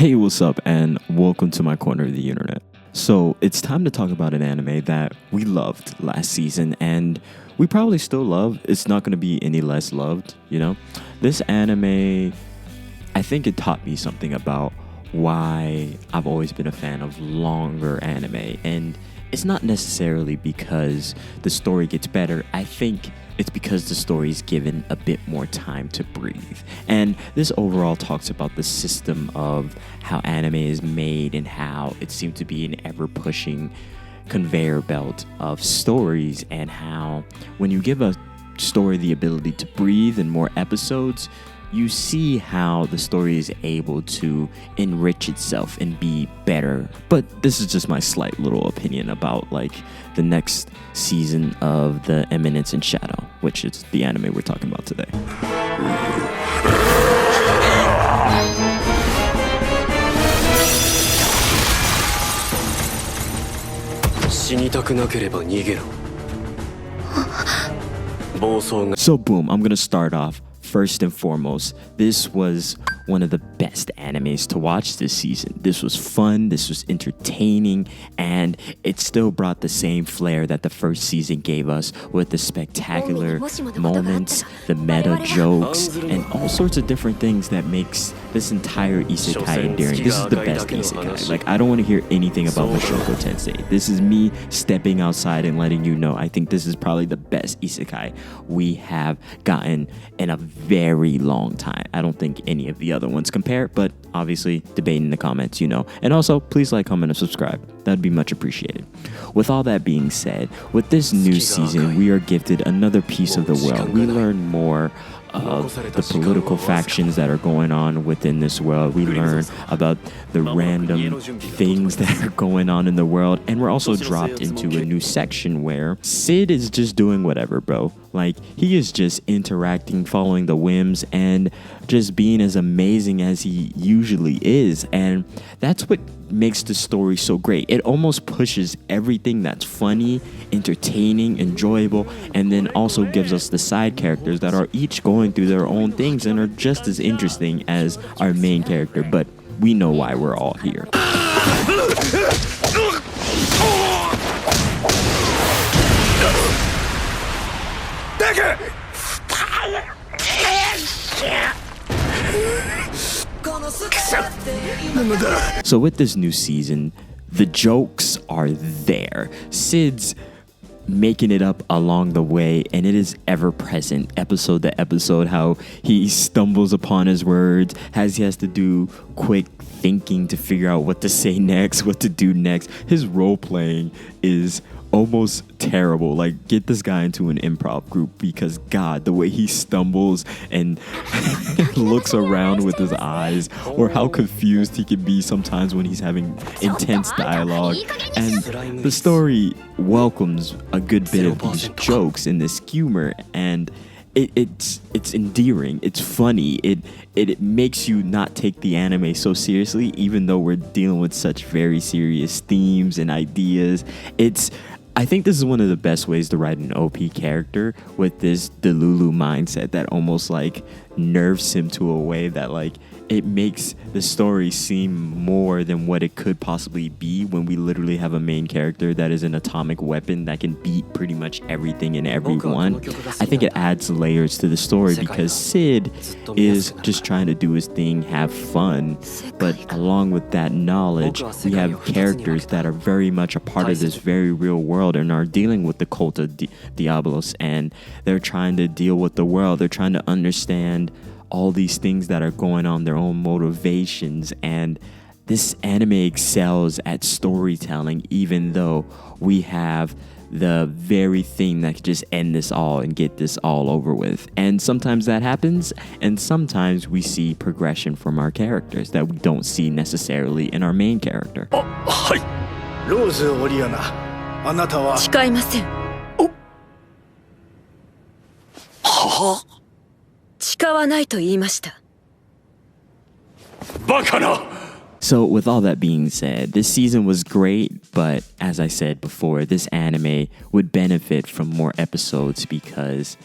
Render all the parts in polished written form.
Hey, what's up, and welcome to my corner of the internet. So, it's time to talk about an anime that we loved last season, and we probably still love. It's not going to be any less loved, you know? This anime, I think it taught me something about why I've always been a fan of longer anime, and it's not necessarily because the story gets better. I think it's because the story is given a bit more time to breathe. And this overall talks about the system of how anime is made and how it seemed to be an ever-pushing conveyor belt of stories, and how when you give a story the ability to breathe in more episodes, you see how the story is able to enrich itself and be better. But this is just my slight little opinion about like the next season of The Eminence in Shadow, which is the anime we're talking about today. So boom, I'm gonna start off. First and foremost, this was one of the best animes to watch this season. This was fun, this was entertaining, and it still brought the same flair that the first season gave us, with the spectacular moments, the meta jokes, and all sorts of different things that makes this entire isekai endearing. This is the best isekai. Like, I don't want to hear anything about Mushoku Tensei. This is me stepping outside and letting you know I think this is probably the best isekai we have gotten in a very long time. I don't think any of the other ones compare, but obviously debate in the comments, you know. And also, please like, comment, and subscribe. That'd be much appreciated. With all that being said, with this new season, we are gifted another piece of the world. We learn more of the political factions that are going on within this world. We learn about the random things that are going on in the world, and we're also dropped into a new section where Sid is just doing whatever, bro. Like, he is just interacting, following the whims, and just being as amazing as he usually is. And that's what makes the story so great. It almost pushes everything that's funny, entertaining, enjoyable, and then also gives us the side characters that are each going through their own things and are just as interesting as our main character. But we know why we're all here. So with this new season, the jokes are there. Sid's making it up along the way, and it is ever present episode to episode, how he stumbles upon his words, as he has to do quick thinking to figure out what to say next, what to do next. His role playing is almost terrible. Like, get this guy into an improv group, because God, the way he stumbles and looks around with his eyes, or how confused he can be sometimes when he's having intense dialogue. And the story welcomes a good bit of these jokes and this humor, and it's endearing, it's funny, it makes you not take the anime so seriously, even though we're dealing with such very serious themes and ideas. I think this is one of the best ways to write an OP character, with this Delulu mindset that almost like nerves him to a way that like it makes the story seem more than what it could possibly be, when we literally have a main character that is an atomic weapon that can beat pretty much everything and everyone. I think it adds layers to the story, because Sid is just trying to do his thing, have fun, but along with that knowledge, we have characters that are very much a part of this very real world and are dealing with the cult of Diablos, and they're trying to deal with the world. They're trying to understand all these things that are going on, their own motivations. And this anime excels at storytelling, even though we have the very thing that could just end this all and get this all over with. And sometimes that happens, and sometimes we see progression from our characters that we don't see necessarily in our main character. ローズ・オリアナ、あなたは誓いません。はあ、誓わないと言いました。バカな。 So with all that being said, this season was great, but as I said before, this anime would benefit from more episodes, because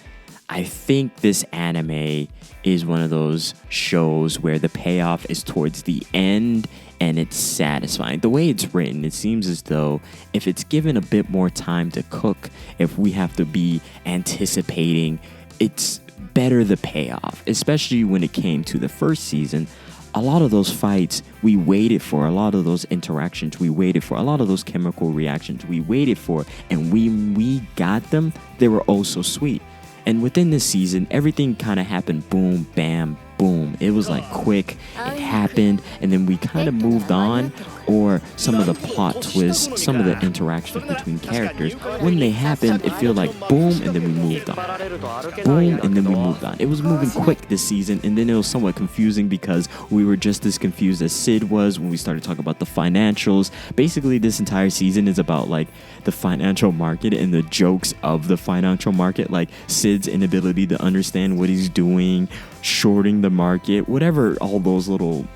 I think this anime is one of those shows where the payoff is towards the end and it's satisfying. The way it's written, it seems as though if it's given a bit more time to cook, if we have to be anticipating, it's better the payoff, especially when it came to the first season. A lot of those fights we waited for, a lot of those interactions we waited for, a lot of those chemical reactions we waited for, and we got them. They were oh so sweet. And within this season, everything kind of happened boom, bam, boom. It was like quick, it happened, and then we kind of moved on. Or some of the plot twists, some of the interactions between characters, when they happened, it felt like boom, and then we moved on. Boom, and then we moved on. It was moving quick this season, and then it was somewhat confusing because we were just as confused as Sid was when we started talking about the financials. Basically, this entire season is about like the financial market and the jokes of the financial market, like Sid's inability to understand what he's doing, shorting the market, whatever, all those little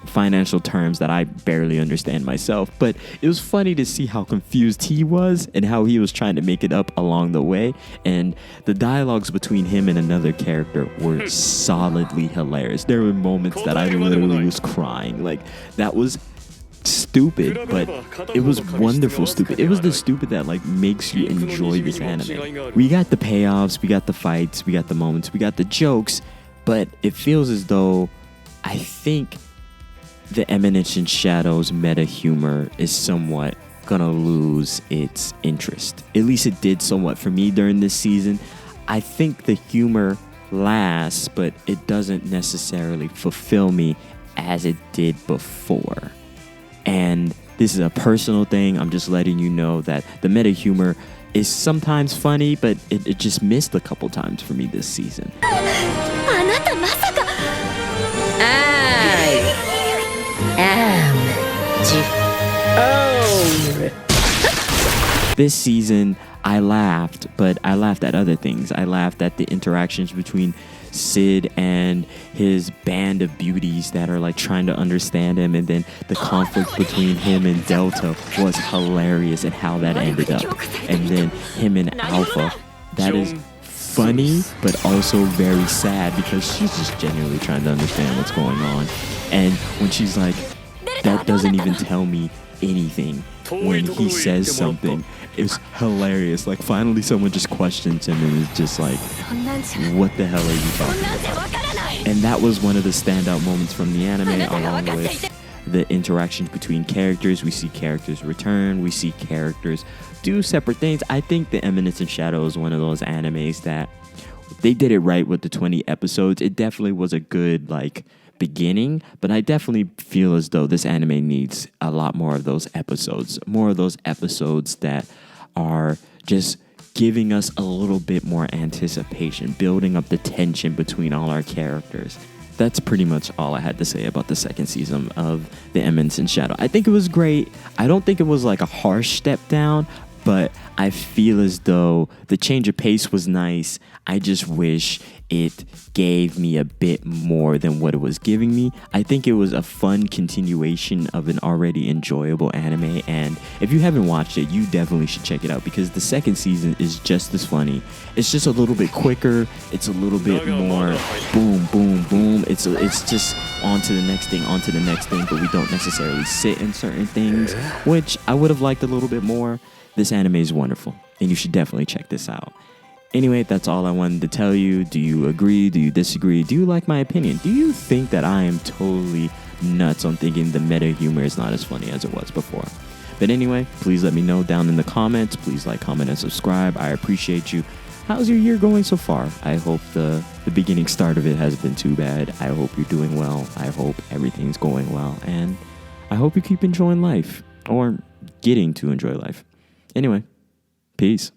financial terms that I barely understand myself. But it was funny to see how confused he was and how he was trying to make it up along the way. And the dialogues between him and another character were solidly hilarious. There were moments that I literally was crying. Like, that was stupid, but it was wonderful stupid. It was the stupid that like makes you enjoy this anime. We got the payoffs, we got the fights, we got the moments, we got the jokes, but it feels as though I think the Eminence in Shadows meta humor is somewhat gonna lose its interest. At least it did somewhat for me during this season. I think the humor lasts, but it doesn't necessarily fulfill me as it did before. And this is a personal thing. I'm just letting you know that the meta humor is sometimes funny, but it just missed a couple times for me this season. This season, I laughed, but I laughed at other things. I laughed at the interactions between Sid and his band of beauties that are like trying to understand him, and then the conflict between him and Delta was hilarious and how that ended up. And then him and Alpha, that is funny but also very sad because she's just genuinely trying to understand what's going on. And when she's like, that doesn't even tell me anything, when he says something, it's hilarious. Like, finally someone just questions him and is just like, what the hell are you talking about? And that was one of the standout moments from the anime, along with the interactions between characters. We see characters return, we see characters do separate things. I think the Eminence in Shadow is one of those animes that they did it right with the 20 episodes. It definitely was a good like beginning, but I definitely feel as though this anime needs a lot more of those episodes that are just giving us a little bit more anticipation, building up the tension between all our characters. That's pretty much all I had to say about the second season of The Eminence in Shadow. I think it was great. I don't think it was like a harsh step down, but I feel as though the change of pace was nice. I just wish it gave me a bit more than what it was giving me. I think it was a fun continuation of an already enjoyable anime, and if you haven't watched it, you definitely should check it out because the second season is just as funny. It's just a little bit quicker. It's a little bit more boom, boom, boom. It's just on to the next thing, but we don't necessarily sit in certain things, which I would have liked a little bit more. This anime is wonderful, and you should definitely check this out. Anyway, that's all I wanted to tell you. Do you agree? Do you disagree? Do you like my opinion? Do you think that I am totally nuts on thinking the meta humor is not as funny as it was before? But anyway, please let me know down in the comments. Please like, comment, and subscribe. I appreciate you. How's your year going so far? I hope the beginning start of it hasn't been too bad. I hope you're doing well. I hope everything's going well. And I hope you keep enjoying life, or getting to enjoy life. Anyway, peace.